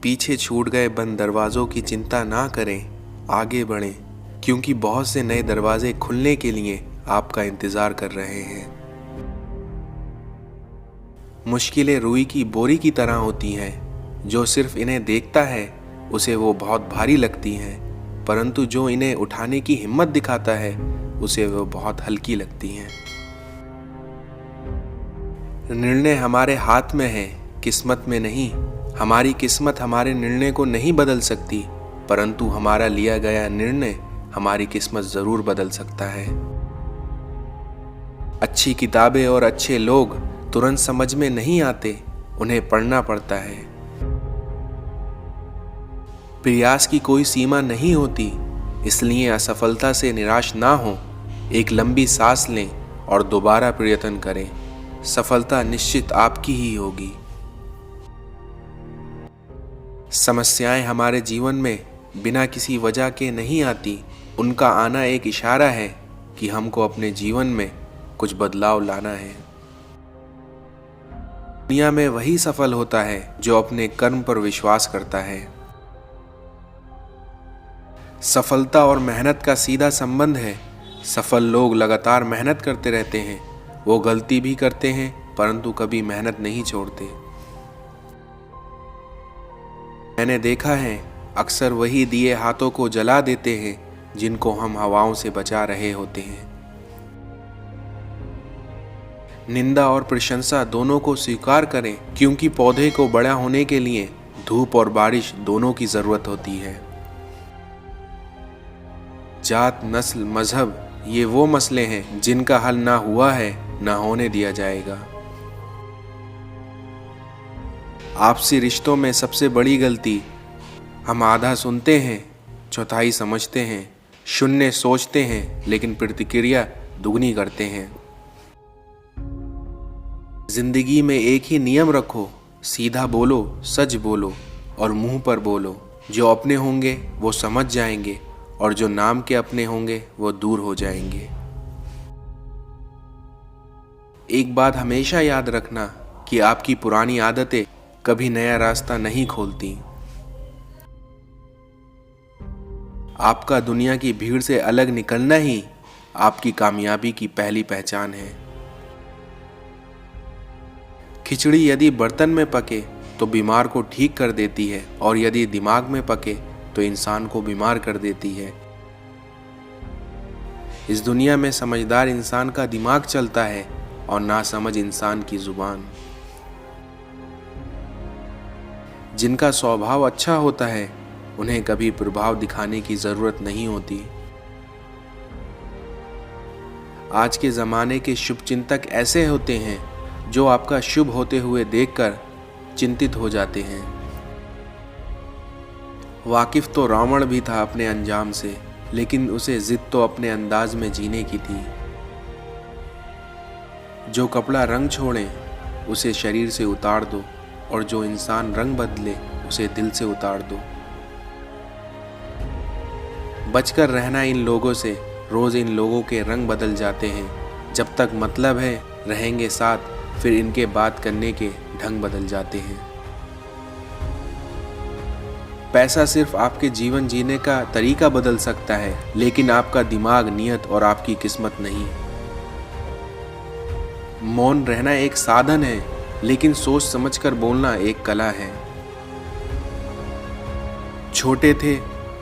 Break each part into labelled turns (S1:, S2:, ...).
S1: पीछे छूट गए बंद दरवाज़ों की चिंता ना करें, आगे बढ़ें, क्योंकि बहुत से नए दरवाजे खुलने के लिए आपका इंतज़ार कर रहे हैं। मुश्किलें रुई की बोरी की तरह होती हैं, जो सिर्फ इन्हें देखता है उसे वो बहुत भारी लगती हैं, परंतु जो इन्हें उठाने की हिम्मत दिखाता है उसे वो बहुत हल्की लगती हैं। निर्णय हमारे हाथ में है, किस्मत में नहीं। हमारी किस्मत हमारे निर्णय को नहीं बदल सकती, परंतु हमारा लिया गया निर्णय हमारी किस्मत जरूर बदल सकता है। अच्छी किताबें और अच्छे लोग तुरंत समझ में नहीं आते, उन्हें पढ़ना पड़ता है। प्रयास की कोई सीमा नहीं होती, इसलिए असफलता से निराश ना हो। एक लंबी सांस लें और दोबारा प्रयत्न करें। सफलता निश्चित आपकी ही होगी। समस्याएं हमारे जीवन में बिना किसी वजह के नहीं आती, उनका आना एक इशारा है कि हमको अपने जीवन में कुछ बदलाव लाना है। दुनिया में वही सफल होता है जो अपने कर्म पर विश्वास करता है। सफलता और मेहनत का सीधा संबंध है। सफल लोग लगातार मेहनत करते रहते हैं। वो गलती भी करते हैं, परंतु कभी मेहनत नहीं छोड़ते। मैंने देखा है, अक्सर वही दिए हाथों को जला देते हैं जिनको हम हवाओं से बचा रहे होते हैं। निंदा और प्रशंसा दोनों को स्वीकार करें, क्योंकि पौधे को बड़ा होने के लिए धूप और बारिश दोनों की जरूरत होती है। जात, नस्ल, मजहब ये वो मसले हैं जिनका हल ना हुआ है, ना होने दिया जाएगा। आपसी रिश्तों में सबसे बड़ी गलती, हम आधा सुनते हैं, चौथाई समझते हैं, शून्य सोचते हैं, लेकिन प्रतिक्रिया दुगनी करते हैं। जिंदगी में एक ही नियम रखो, सीधा बोलो, सच बोलो और मुंह पर बोलो। जो अपने होंगे वो समझ जाएंगे और जो नाम के अपने होंगे वो दूर हो जाएंगे। एक बात हमेशा याद रखना कि आपकी पुरानी आदतें कभी नया रास्ता नहीं खोलती। आपका दुनिया की भीड़ से अलग निकलना ही आपकी कामयाबी की पहली पहचान है। खिचड़ी यदि बर्तन में पके तो बीमार को ठीक कर देती है, और यदि दिमाग में पके तो इंसान को बीमार कर देती है। इस दुनिया में समझदार इंसान का दिमाग चलता है और नासमझ इंसान की जुबान। जिनका स्वभाव अच्छा होता है उन्हें कभी प्रभाव दिखाने की जरूरत नहीं होती। आज के जमाने के शुभचिंतक ऐसे होते हैं जो आपका शुभ होते हुए देखकर चिंतित हो जाते हैं। वाकिफ तो रावण भी था अपने अंजाम से, लेकिन उसे जिद तो अपने अंदाज में जीने की थी। जो कपड़ा रंग छोड़े उसे शरीर से उतार दो, और जो इंसान रंग बदले उसे दिल से उतार दो। बचकर रहना इन लोगों से। रोज इन लोगों के रंग बदल जाते हैं। जब तक मतलब है रहेंगे साथ, फिर इनके बात करने के ढंग बदल जाते हैं। पैसा सिर्फ आपके जीवन जीने का तरीका बदल सकता है, लेकिन आपका दिमाग, नियत और आपकी किस्मत नहीं। मौन रहना एक साधन है, लेकिन सोच समझकर बोलना एक कला है। छोटे थे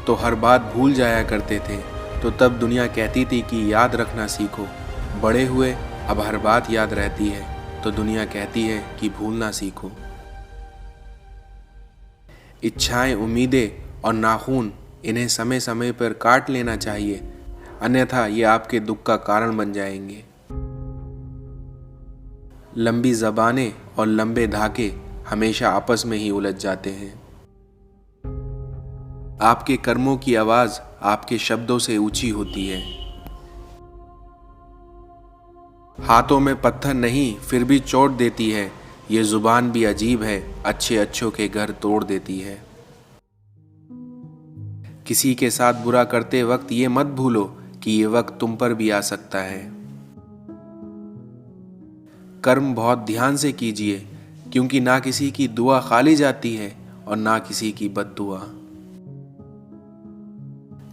S1: तो हर बात भूल जाया करते थे, तो तब दुनिया कहती थी कि याद रखना सीखो। बड़े हुए अब हर बात याद रहती है, तो दुनिया कहती है कि भूलना सीखो। इच्छाएं, उम्मीदें और नाखून, इन्हें समय समय पर काट लेना चाहिए, अन्यथा ये आपके दुख का कारण बन जाएंगे। लंबी जबानें और लंबे धागे हमेशा आपस में ही उलझ जाते हैं। आपके कर्मों की आवाज आपके शब्दों से ऊंची होती है। हाथों में पत्थर नहीं, फिर भी चोट देती है। ये जुबान भी अजीब है, अच्छे अच्छों के घर तोड़ देती है। किसी के साथ बुरा करते वक्त ये मत भूलो कि ये वक्त तुम पर भी आ सकता है। कर्म बहुत ध्यान से कीजिए, क्योंकि ना किसी की दुआ खाली जाती है और ना किसी की बद्दुआ।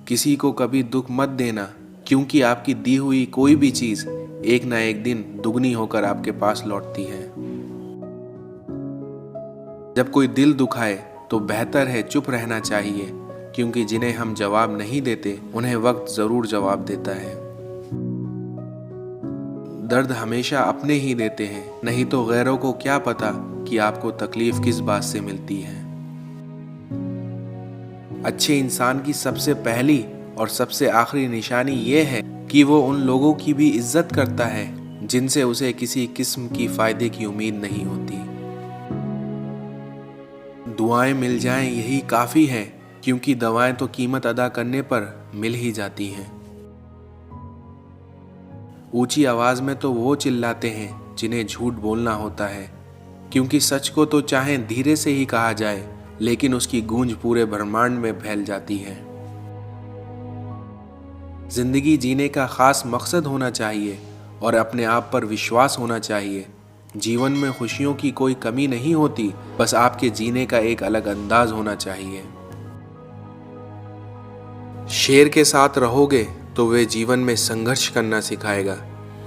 S1: किसी को कभी दुख मत देना, क्योंकि आपकी दी हुई कोई भी चीज एक ना एक दिन दुगनी होकर आपके पास लौटती है। जब कोई दिल दुखाए तो बेहतर है चुप रहना चाहिए, क्योंकि जिन्हें हम जवाब नहीं देते उन्हें वक्त जरूर जवाब देता है। दर्द हमेशा अपने ही देते हैं, नहीं तो गैरों को क्या पता कि आपको तकलीफ किस बात से मिलती है। अच्छे इंसान की सबसे पहली और सबसे आखिरी निशानी ये है कि वो उन लोगों की भी इज्जत करता है जिनसे उसे किसी किस्म की फायदे की उम्मीद नहीं होती। दुआएं मिल जाएं यही काफी है, क्योंकि दवाएं तो कीमत अदा करने पर मिल ही जाती हैं। ऊंची आवाज में तो वो चिल्लाते हैं जिन्हें झूठ बोलना होता है, क्योंकि सच को तो चाहे धीरे से ही कहा जाए, लेकिन उसकी गूंज पूरे ब्रह्मांड में फैल जाती है। जिंदगी जीने का खास मकसद होना चाहिए और अपने आप पर विश्वास होना चाहिए। जीवन में खुशियों की कोई कमी नहीं होती, बस आपके जीने का एक अलग अंदाज होना चाहिए। शेर के साथ रहोगे तो वे जीवन में संघर्ष करना सिखाएगा,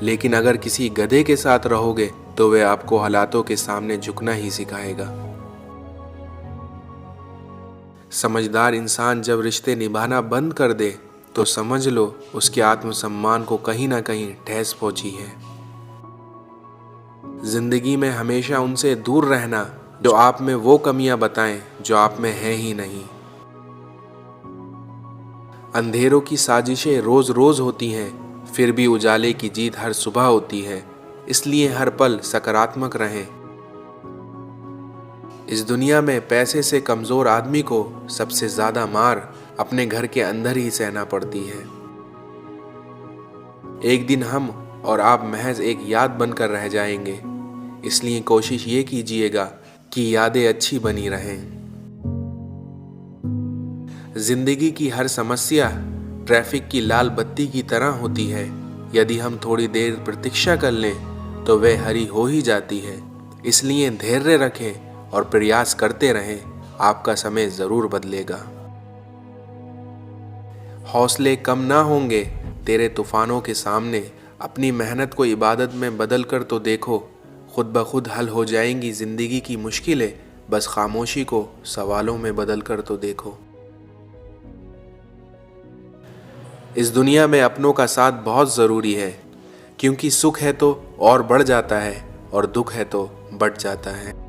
S1: लेकिन अगर किसी गधे के साथ रहोगे तो वे आपको हालातों के सामने झुकना ही सिखाएगा। समझदार इंसान जब रिश्ते निभाना बंद कर दे तो समझ लो उसके आत्मसम्मान को कहीं ना कहीं ठेस पहुंची है। जिंदगी में हमेशा उनसे दूर रहना जो आप में वो कमियां बताएं जो आप में है ही नहीं। अंधेरों की साजिशें रोज रोज होती हैं, फिर भी उजाले की जीत हर सुबह होती है, इसलिए हर पल सकारात्मक रहें। इस दुनिया में पैसे से कमजोर आदमी को सबसे ज्यादा मार अपने घर के अंदर ही सहना पड़ती है। एक दिन हम और आप महज एक याद बनकर रह जाएंगे, इसलिए कोशिश ये कीजिएगा कि यादें अच्छी बनी रहें। जिंदगी की हर समस्या ट्रैफिक की लाल बत्ती की तरह होती है, यदि हम थोड़ी देर प्रतीक्षा कर लें तो वह हरी हो ही जाती है। इसलिए धैर्य रखें और प्रयास करते रहें, आपका समय जरूर बदलेगा। हौसले कम ना होंगे तेरे तूफानों के सामने, अपनी मेहनत को इबादत में बदल कर तो देखो, खुद ब खुद हल हो जाएंगी जिंदगी की मुश्किलें, बस खामोशी को सवालों में बदल कर तो देखो। इस दुनिया में अपनों का साथ बहुत ज़रूरी है, क्योंकि सुख है तो और बढ़ जाता है और दुख है तो बढ़ जाता है।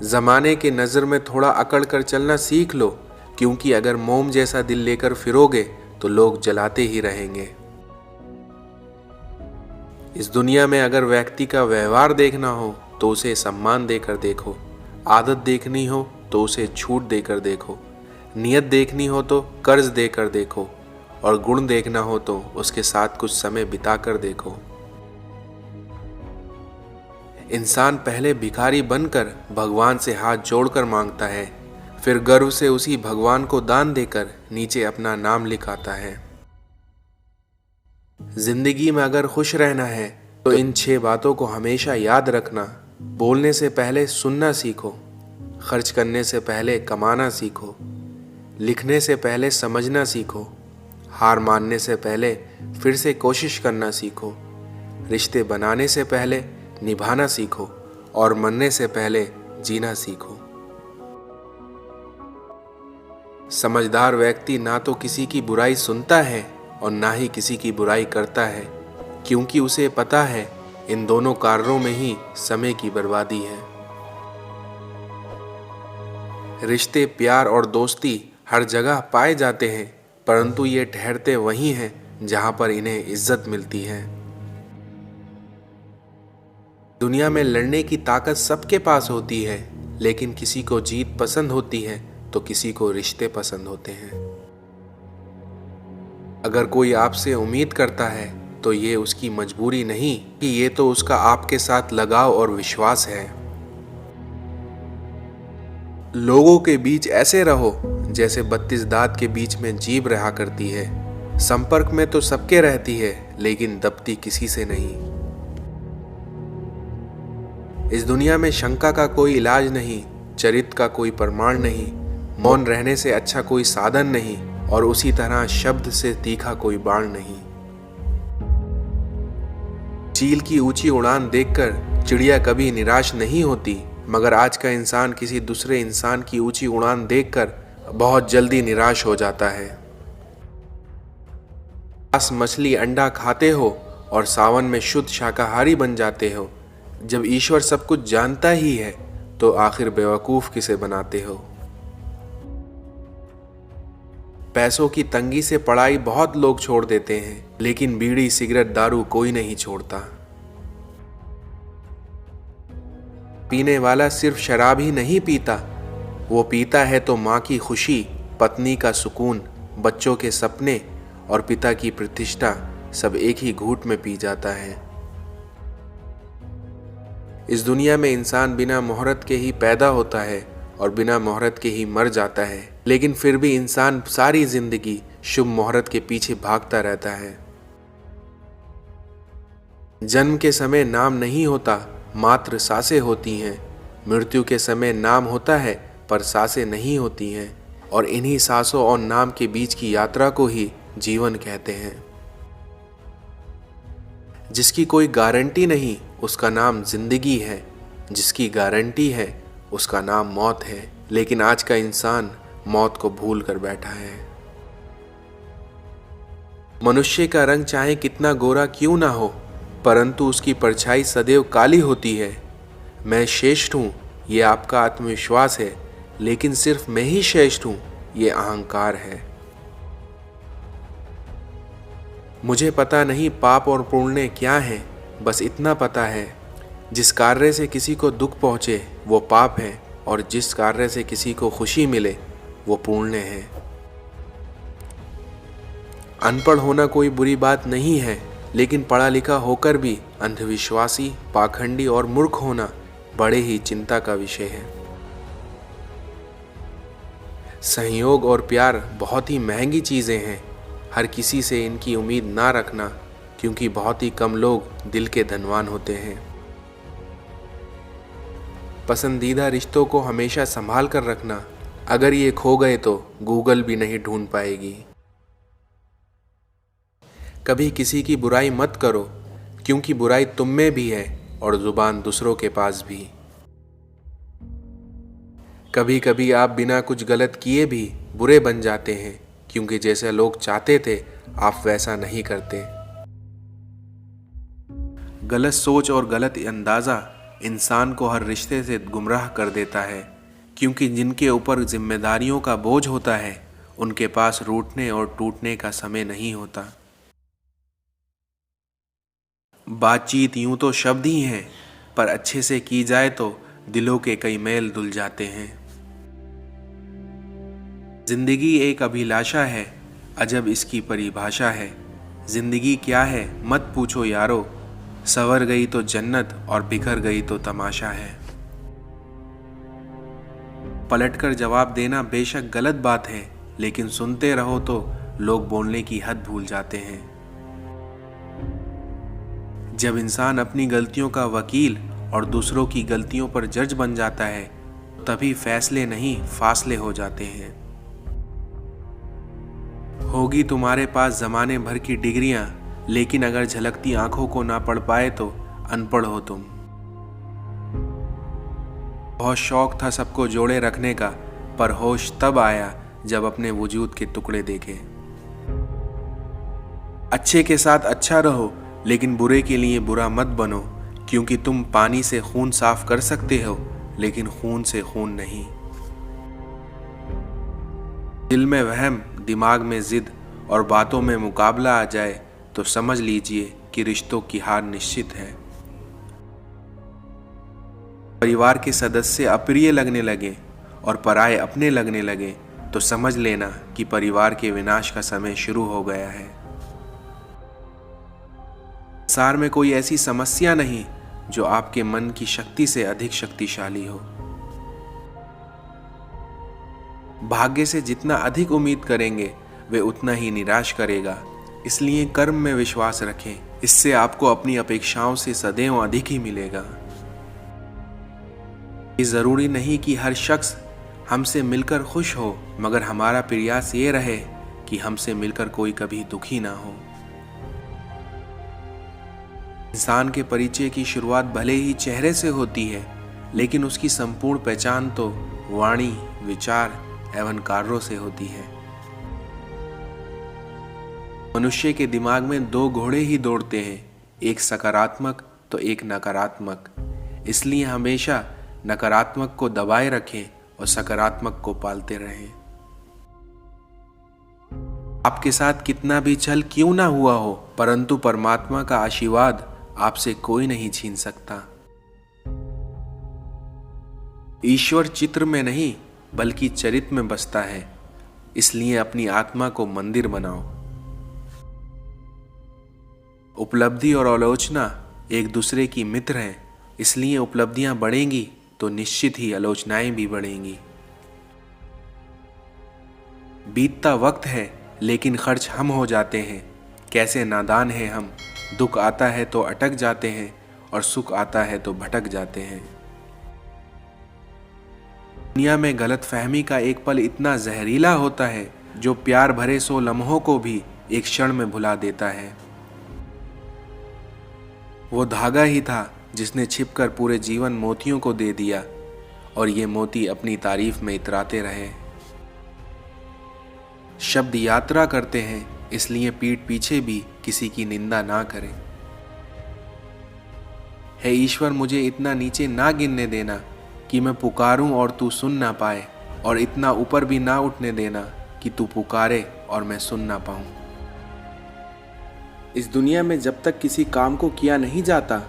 S1: ज़माने के नज़र में थोड़ा अकड़ कर चलना सीख लो, क्योंकि अगर मोम जैसा दिल लेकर फिरोगे तो लोग जलाते ही रहेंगे। इस दुनिया में अगर व्यक्ति का व्यवहार देखना हो तो उसे सम्मान देकर देखो, आदत देखनी हो तो उसे छूट देकर देखो, नियत देखनी हो तो कर्ज देकर देखो, और गुण देखना हो तो उसके साथ कुछ समय बिताकर देखो। इंसान पहले भिखारी बनकर भगवान से हाथ जोड़कर मांगता है, फिर गर्व से उसी भगवान को दान देकर नीचे अपना नाम लिखाता है। जिंदगी में अगर खुश रहना है तो इन 6 बातों को हमेशा याद रखना। बोलने से पहले सुनना सीखो, खर्च करने से पहले कमाना सीखो, लिखने से पहले समझना सीखो, हार मानने से पहले फिर से कोशिश करना सीखो, रिश्ते बनाने से पहले निभाना सीखो, और मरने से पहले जीना सीखो। समझदार व्यक्ति ना तो किसी की बुराई सुनता है और ना ही किसी की बुराई करता है, क्योंकि उसे पता है इन दोनों कार्यों में ही समय की बर्बादी है। रिश्ते, प्यार और दोस्ती हर जगह पाए जाते हैं, परंतु ये ठहरते वहीं हैं जहां पर इन्हें इज्जत मिलती है। दुनिया में लड़ने की ताकत सबके पास होती है, लेकिन किसी को जीत पसंद होती है तो किसी को रिश्ते पसंद होते हैं। अगर कोई आपसे उम्मीद करता है तो ये उसकी मजबूरी नहीं कि ये तो उसका आपके साथ लगाव और विश्वास है। लोगों के बीच ऐसे रहो जैसे 32 दांत के बीच में जीभ रहा करती है। संपर्क में तो सबके रहती है, लेकिन दबती किसी से नहीं। इस दुनिया में शंका का कोई इलाज नहीं, चरित्र का कोई प्रमाण नहीं, मौन रहने से अच्छा कोई साधन नहीं, और उसी तरह शब्द से तीखा कोई बाण नहीं। चील की ऊंची उड़ान देखकर चिड़िया कभी निराश नहीं होती, मगर आज का इंसान किसी दूसरे इंसान की ऊंची उड़ान देखकर बहुत जल्दी निराश हो जाता है। मांस मछली अंडा खाते हो और सावन में शुद्ध शाकाहारी बन जाते हो। जब ईश्वर सब कुछ जानता ही है तो आखिर बेवकूफ किसे बनाते हो। पैसों की तंगी से पढ़ाई बहुत लोग छोड़ देते हैं, लेकिन बीड़ी सिगरेट दारू कोई नहीं छोड़ता। पीने वाला सिर्फ शराब ही नहीं पीता, वो पीता है तो माँ की खुशी, पत्नी का सुकून, बच्चों के सपने और पिता की प्रतिष्ठा सब एक ही घूंट में पी जाता है। इस दुनिया में इंसान बिना मुहूर्त के ही पैदा होता है और बिना मुहूर्त के ही मर जाता है, लेकिन फिर भी इंसान सारी जिंदगी शुभ मुहूर्त के पीछे भागता रहता है। जन्म के समय नाम नहीं होता, मात्र सांसें होती हैं। मृत्यु के समय नाम होता है पर सांसें नहीं होती हैं, और इन्हीं सांसों और नाम के बीच की यात्रा को ही जीवन कहते हैं। जिसकी कोई गारंटी नहीं उसका नाम जिंदगी है, जिसकी गारंटी है उसका नाम मौत है, लेकिन आज का इंसान मौत को भूल कर बैठा है। मनुष्य का रंग चाहे कितना गोरा क्यों ना हो, परंतु उसकी परछाई सदैव काली होती है। मैं श्रेष्ठ हूँ ये आपका आत्मविश्वास है, लेकिन सिर्फ मैं ही श्रेष्ठ हूँ ये अहंकार है। मुझे पता नहीं पाप और पुण्य क्या है, बस इतना पता है जिस कार्य से किसी को दुख पहुँचे वो पाप है, और जिस कार्य से किसी को खुशी मिले वो पुण्य है। अनपढ़ होना कोई बुरी बात नहीं है, लेकिन पढ़ा लिखा होकर भी अंधविश्वासी, पाखंडी और मूर्ख होना बड़े ही चिंता का विषय है। सहयोग और प्यार बहुत ही महंगी चीज़ें हैं, हर किसी से इनकी उम्मीद ना रखना, क्योंकि बहुत ही कम लोग दिल के धनवान होते हैं। पसंदीदा रिश्तों को हमेशा संभाल कर रखना, अगर ये खो गए तो गूगल भी नहीं ढूंढ पाएगी। कभी किसी की बुराई मत करो, क्योंकि बुराई तुम में भी है और जुबान दूसरों के पास भी। कभी कभी आप बिना कुछ गलत किए भी बुरे बन जाते हैं, क्योंकि जैसे लोग चाहते थे आप वैसा नहीं करते। गलत सोच और गलत अंदाज़ा इंसान को हर रिश्ते से गुमराह कर देता है, क्योंकि जिनके ऊपर जिम्मेदारियों का बोझ होता है उनके पास रूठने और टूटने का समय नहीं होता। बातचीत यूं तो शब्द ही हैं, पर अच्छे से की जाए तो दिलों के कई मैल धुल जाते हैं। जिंदगी एक अभिलाषा है, अजब इसकी परिभाषा है। जिंदगी क्या है मत पूछो यारो, संवर गई तो जन्नत और बिखर गई तो तमाशा है। पलटकर जवाब देना बेशक गलत बात है, लेकिन सुनते रहो तो लोग बोलने की हद भूल जाते हैं। जब इंसान अपनी गलतियों का वकील और दूसरों की गलतियों पर जज बन जाता है, तभी फैसले नहीं फासले हो जाते हैं। होगी तुम्हारे पास जमाने भर की डिग्रियां, लेकिन अगर झलकती आंखों को ना पढ़ पाए तो अनपढ़ हो तुम। बहुत शौक था सबको जोड़े रखने का, पर होश तब आया जब अपने वजूद के टुकड़े देखे। अच्छे के साथ अच्छा रहो, लेकिन बुरे के लिए बुरा मत बनो, क्योंकि तुम पानी से खून साफ कर सकते हो, लेकिन खून से खून नहीं। दिल में वहम, दिमाग में जिद और बातों में मुकाबला आ जाए तो समझ लीजिए कि रिश्तों की हार निश्चित है। परिवार के सदस्य अप्रिय लगने लगे और पराये अपने लगने लगे तो समझ लेना कि परिवार के विनाश का समय शुरू हो गया है। संसार में कोई ऐसी समस्या नहीं जो आपके मन की शक्ति से अधिक शक्तिशाली हो। भाग्य से जितना अधिक उम्मीद करेंगे वे उतना ही निराश करेगा, इसलिए कर्म में विश्वास रखें, इससे आपको अपनी अपेक्षाओं से सदैव अधिक ही मिलेगा। ये ज़रूरी नहीं कि हर शख्स हमसे मिलकर खुश हो, मगर हमारा प्रयास ये रहे कि हमसे मिलकर कोई कभी दुखी ना हो। इंसान के परिचय की शुरुआत भले ही चेहरे से होती है, लेकिन उसकी संपूर्ण पहचान तो वाणी, विचार एवं कार्यों से होती है। मनुष्य के दिमाग में दो घोड़े ही दौड़ते हैं, एक सकारात्मक तो एक नकारात्मक। इसलिए हमेशा नकारात्मक को दबाए रखें और सकारात्मक को पालते रहें। आपके साथ कितना भी छल क्यों ना हुआ हो, परंतु परमात्मा का आशीर्वाद आपसे कोई नहीं छीन सकता। ईश्वर चित्र में नहीं बल्कि चरित्र में बसता है, इसलिए अपनी आत्मा को मंदिर बनाओ। उपलब्धि और आलोचना एक दूसरे की मित्र हैं, इसलिए उपलब्धियां बढ़ेंगी तो निश्चित ही आलोचनाएं भी बढ़ेंगी। बीतता वक्त है लेकिन खर्च हम हो जाते हैं, कैसे नादान हैं हम। दुख आता है तो अटक जाते हैं और सुख आता है तो भटक जाते हैं। दुनिया में गलतफहमी का एक पल इतना जहरीला होता है जो प्यार भरे 100 लम्हों को भी एक क्षण में भुला देता है। वो धागा ही था जिसने छिपकर पूरे जीवन मोतियों को दे दिया, और ये मोती अपनी तारीफ में इतराते रहे। शब्द यात्रा करते हैं, इसलिए पीठ पीछे भी किसी की निंदा ना करें। हे ईश्वर, मुझे इतना नीचे ना गिरने देना कि मैं पुकारूं और तू सुन ना पाए, और इतना ऊपर भी ना उठने देना कि तू पुकारे और मैं सुन ना पाऊं। इस दुनिया में जब तक किसी काम को किया नहीं जाता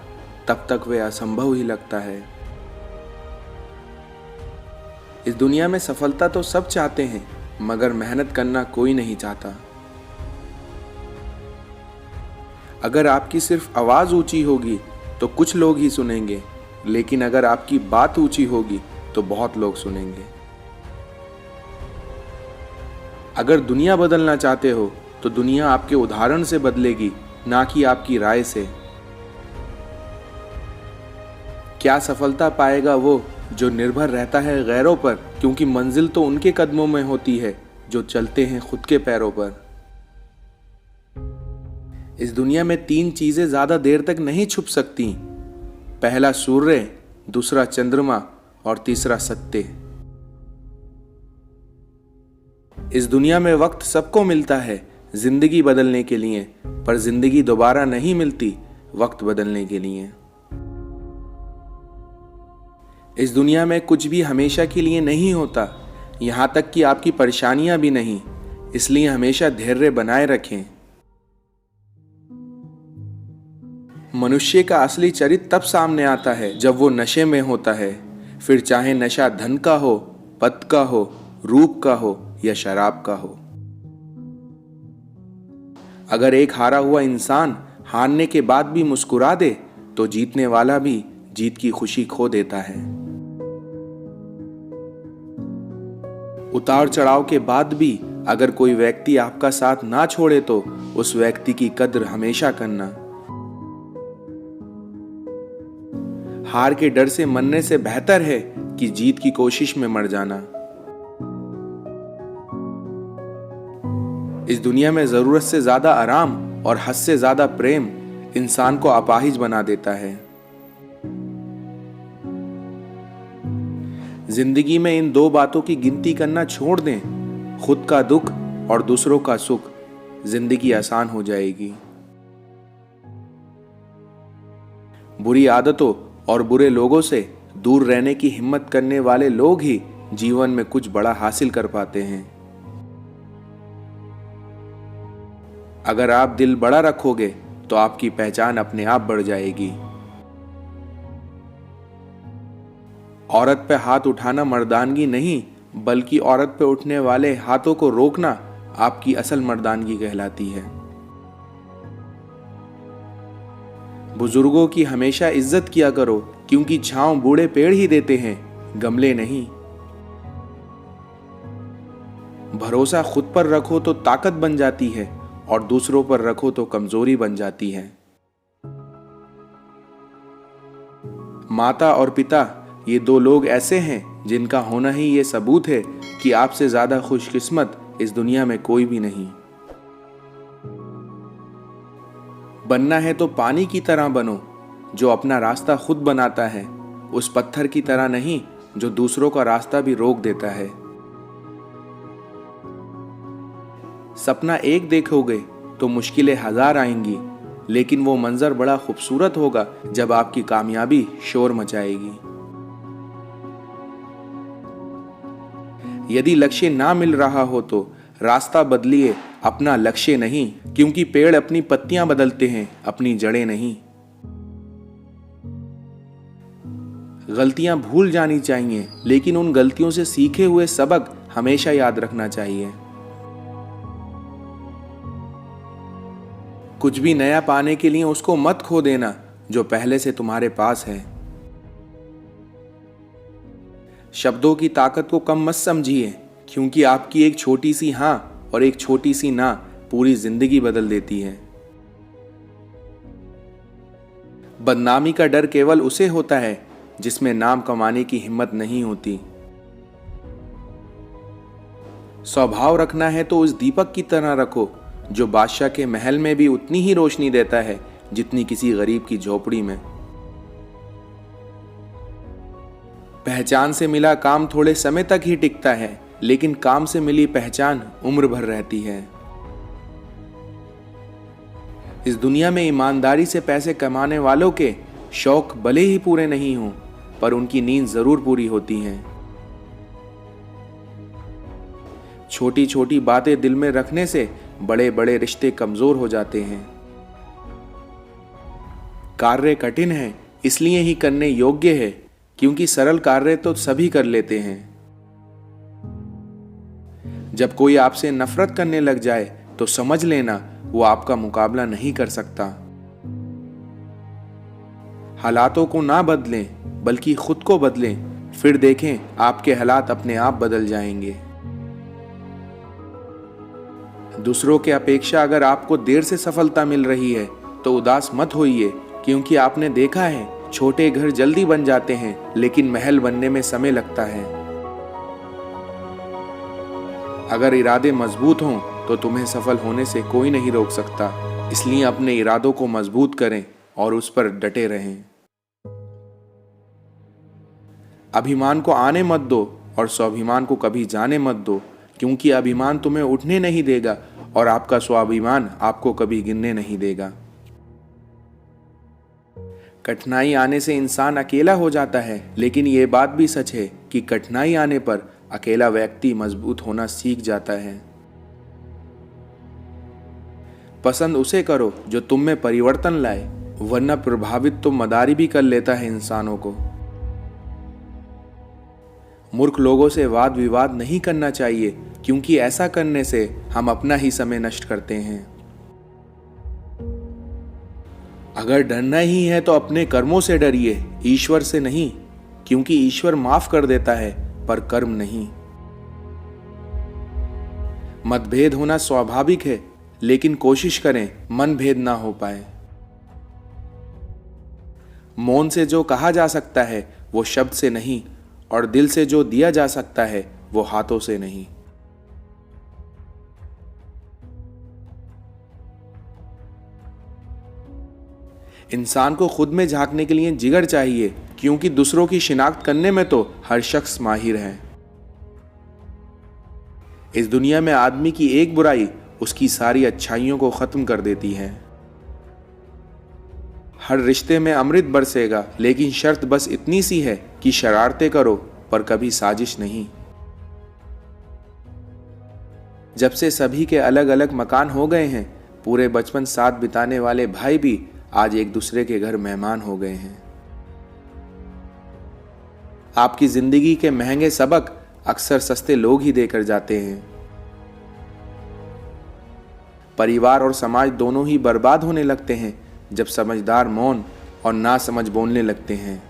S1: तब तक वह असंभव ही लगता है। इस दुनिया में सफलता तो सब चाहते हैं, मगर मेहनत करना कोई नहीं चाहता। अगर आपकी सिर्फ आवाज ऊंची होगी तो कुछ लोग ही सुनेंगे, लेकिन अगर आपकी बात ऊंची होगी तो बहुत लोग सुनेंगे। अगर दुनिया बदलना चाहते हो तो दुनिया आपके उदाहरण से बदलेगी, ना कि आपकी राय से। क्या सफलता पाएगा वो जो निर्भर रहता है गैरों पर, क्योंकि मंजिल तो उनके कदमों में होती है जो चलते हैं खुद के पैरों पर। इस दुनिया में 3 चीजें ज्यादा देर तक नहीं छुप सकती। पहला सूर्य, दूसरा चंद्रमा और तीसरा सत्य। इस दुनिया में वक्त सबको मिलता है जिंदगी बदलने के लिए, पर जिंदगी दोबारा नहीं मिलती वक्त बदलने के लिए। इस दुनिया में कुछ भी हमेशा के लिए नहीं होता, यहां तक कि आपकी परेशानियां भी नहीं। इसलिए हमेशा धैर्य बनाए रखें। मनुष्य का असली चरित्र तब सामने आता है जब वो नशे में होता है, फिर चाहे नशा धन का हो, पद का हो, रूप का हो या शराब का हो। अगर एक हारा हुआ इंसान हारने के बाद भी मुस्कुरा दे तो जीतने वाला भी जीत की खुशी खो देता है। उतार चढ़ाव के बाद भी अगर कोई व्यक्ति आपका साथ ना छोड़े तो उस व्यक्ति की कद्र हमेशा करना। हार के डर से मरने से बेहतर है कि जीत की कोशिश में मर जाना। इस दुनिया में जरूरत से ज्यादा आराम और हद से ज्यादा प्रेम इंसान को अपाहिज बना देता है। जिंदगी में इन 2 बातों की गिनती करना छोड़ दें, खुद का दुख और दूसरों का सुख। जिंदगी आसान हो जाएगी। बुरी आदतों और बुरे लोगों से दूर रहने की हिम्मत करने वाले लोग ही जीवन में कुछ बड़ा हासिल कर पाते हैं। अगर आप दिल बड़ा रखोगे तो आपकी पहचान अपने आप बढ़ जाएगी। औरत पे हाथ उठाना मर्दानगी नहीं, बल्कि औरत पे उठने वाले हाथों को रोकना आपकी असल मर्दानगी कहलाती है। बुजुर्गों की हमेशा इज्जत किया करो, क्योंकि छांव बूढ़े पेड़ ही देते हैं, गमले नहीं। भरोसा खुद पर रखो तो ताकत बन जाती है, और दूसरों पर रखो तो कमजोरी बन जाती है। माता और पिता ये दो लोग ऐसे हैं जिनका होना ही ये सबूत है कि आपसे ज्यादा खुशकिस्मत इस दुनिया में कोई भी नहीं। बनना है तो पानी की तरह बनो, जो अपना रास्ता खुद बनाता है, उस पत्थर की तरह नहीं जो दूसरों का रास्ता भी रोक देता है। सपना एक देखोगे तो मुश्किलें हजार आएंगी, लेकिन वो मंजर बड़ा खूबसूरत होगा जब आपकी कामयाबी शोर मचाएगी। यदि लक्ष्य ना मिल रहा हो तो रास्ता बदलिए, अपना लक्ष्य नहीं, क्योंकि पेड़ अपनी पत्तियां बदलते हैं, अपनी जड़ें नहीं। गलतियां भूल जानी चाहिए, लेकिन उन गलतियों से सीखे हुए सबक हमेशा याद रखना चाहिए। कुछ भी नया पाने के लिए उसको मत खो देना जो पहले से तुम्हारे पास है। शब्दों की ताकत को कम मत समझिए, क्योंकि आपकी एक छोटी सी हां और एक छोटी सी ना पूरी जिंदगी बदल देती है। बदनामी का डर केवल उसे होता है जिसमें नाम कमाने की हिम्मत नहीं होती। स्वभाव रखना है तो उस दीपक की तरह रखो जो बादशाह के महल में भी उतनी ही रोशनी देता है जितनी किसी गरीब की झोपड़ी में। पहचान से मिला काम थोड़े समय तक ही टिकता है, लेकिन काम से मिली पहचान उम्र भर रहती है। इस दुनिया में ईमानदारी से पैसे कमाने वालों के शौक भले ही पूरे नहीं हों, पर उनकी नींद जरूर पूरी होती है। छोटी छोटी बातें दिल में रखने से बड़े बड़े रिश्ते कमजोर हो जाते हैं। कार्य कठिन है इसलिए ही करने योग्य है, क्योंकि सरल कार्य तो सभी कर लेते हैं। जब कोई आपसे नफरत करने लग जाए तो समझ लेना वो आपका मुकाबला नहीं कर सकता। हालातों को ना बदलें, बल्कि खुद को बदलें, फिर देखें आपके हालात अपने आप बदल जाएंगे। दूसरों के अपेक्षा अगर आपको देर से सफलता मिल रही है तो उदास मत होइए, क्योंकि आपने देखा है छोटे घर जल्दी बन जाते हैं, लेकिन महल बनने में समय लगता है। अगर इरादे मजबूत हों तो तुम्हें सफल होने से कोई नहीं रोक सकता। इसलिए अपने इरादों को मजबूत करें और उस पर डटे रहें। अभिमान को आने मत दो और स्वाभिमान को कभी जाने मत दो, क्योंकि अभिमान तुम्हें उठने नहीं देगा और आपका स्वाभिमान आपको कभी गिरने नहीं देगा। कठिनाई आने से इंसान अकेला हो जाता है, लेकिन यह बात भी सच है कि कठिनाई आने पर अकेला व्यक्ति मजबूत होना सीख जाता है। पसंद उसे करो जो तुम में परिवर्तन लाए, वरना प्रभावित तो मदारी भी कर लेता है इंसानों को। मूर्ख लोगों से वाद विवाद नहीं करना चाहिए, क्योंकि ऐसा करने से हम अपना ही समय नष्ट करते हैं। अगर डरना ही है तो अपने कर्मों से डरिए, ईश्वर से नहीं, क्योंकि ईश्वर माफ कर देता है पर कर्म नहीं। मतभेद होना स्वाभाविक है, लेकिन कोशिश करें मनभेद ना हो पाए। मौन से जो कहा जा सकता है वो शब्द से नहीं, और दिल से जो दिया जा सकता है वो हाथों से नहीं। इंसान को खुद में झांकने के लिए जिगर चाहिए, क्योंकि दूसरों की शिनाख्त करने में तो हर शख्स माहिर है। इस दुनिया में आदमी की एक बुराई उसकी सारी अच्छाइयों को खत्म कर देती है। हर रिश्ते में अमृत बरसेगा, लेकिन शर्त बस इतनी सी है कि शरारतें करो पर कभी साजिश नहीं। जब से सभी के अलग अलग मकान हो गए हैं, पूरे बचपन साथ बिताने वाले भाई भी आज एक दूसरे के घर मेहमान हो गए हैं। आपकी जिंदगी के महंगे सबक अक्सर सस्ते लोग ही देकर जाते हैं। परिवार और समाज दोनों ही बर्बाद होने लगते हैं जब समझदार मौन और ना समझ बोलने लगते हैं।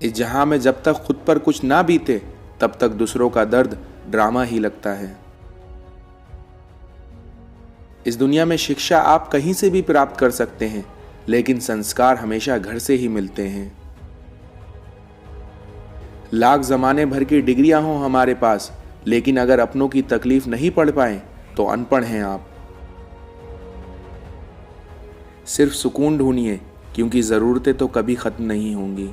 S1: इस जहां में जब तक खुद पर कुछ ना बीते तब तक दूसरों का दर्द ड्रामा ही लगता है। इस दुनिया में शिक्षा आप कहीं से भी प्राप्त कर सकते हैं, लेकिन संस्कार हमेशा घर से ही मिलते हैं। लाख ज़माने भर की डिग्रियां हों हमारे पास, लेकिन अगर अपनों की तकलीफ नहीं पढ़ पाए तो अनपढ़ हैं आप। सिर्फ सुकून ढूंढिए, क्योंकि ज़रूरतें तो कभी ख़त्म नहीं होंगी।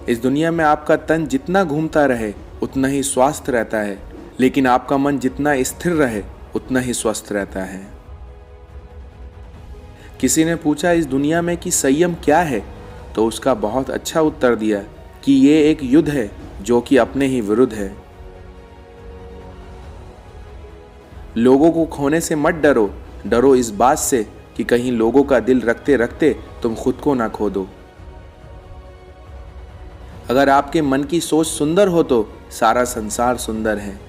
S1: इस दुनिया में आपका तन जितना घूमता रहे उतना ही स्वस्थ रहता है, लेकिन आपका मन जितना स्थिर रहे उतना ही स्वस्थ रहता है। किसी ने पूछा इस दुनिया में कि संयम क्या है, तो उसका बहुत अच्छा उत्तर दिया कि ये एक युद्ध है जो कि अपने ही विरुद्ध है। लोगों को खोने से मत डरो, डरो इस बात से कि कहीं लोगों का दिल रखते रखते तुम खुद को ना खो दो। अगर आपके मन की सोच सुंदर हो तो सारा संसार सुंदर है।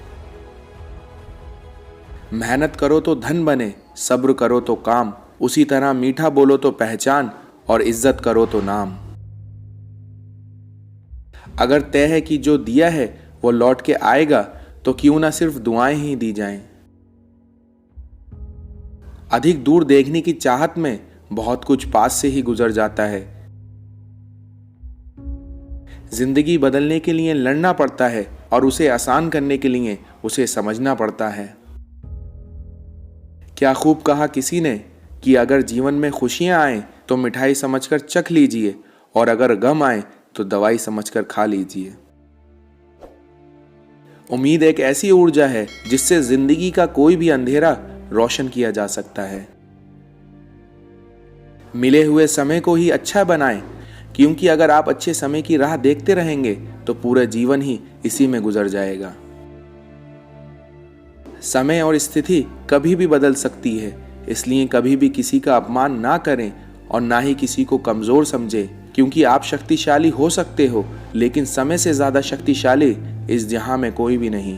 S1: मेहनत करो तो धन बने, सब्र करो तो काम, उसी तरह मीठा बोलो तो पहचान, और इज्जत करो तो नाम। अगर तय है कि जो दिया है वो लौट के आएगा, तो क्यों ना सिर्फ दुआएं ही दी जाएं। अधिक दूर देखने की चाहत में बहुत कुछ पास से ही गुजर जाता है। जिंदगी बदलने के लिए लड़ना पड़ता है और उसे आसान करने के लिए उसे समझना पड़ता है। क्या खूब कहा किसी ने कि अगर जीवन में खुशियां आए तो मिठाई समझकर चख लीजिए, और अगर गम आए तो दवाई समझकर खा लीजिए। उम्मीद एक ऐसी ऊर्जा है जिससे जिंदगी का कोई भी अंधेरा रोशन किया जा सकता है। मिले हुए समय को ही अच्छा बनाएं, क्योंकि अगर आप अच्छे समय की राह देखते रहेंगे तो पूरा जीवन ही इसी में गुजर जाएगा। समय और स्थिति कभी भी बदल सकती है, इसलिए कभी भी किसी का अपमान ना करें और ना ही किसी को कमजोर समझें, क्योंकि आप शक्तिशाली हो सकते हो, लेकिन समय से ज्यादा शक्तिशाली इस जहां में कोई भी नहीं।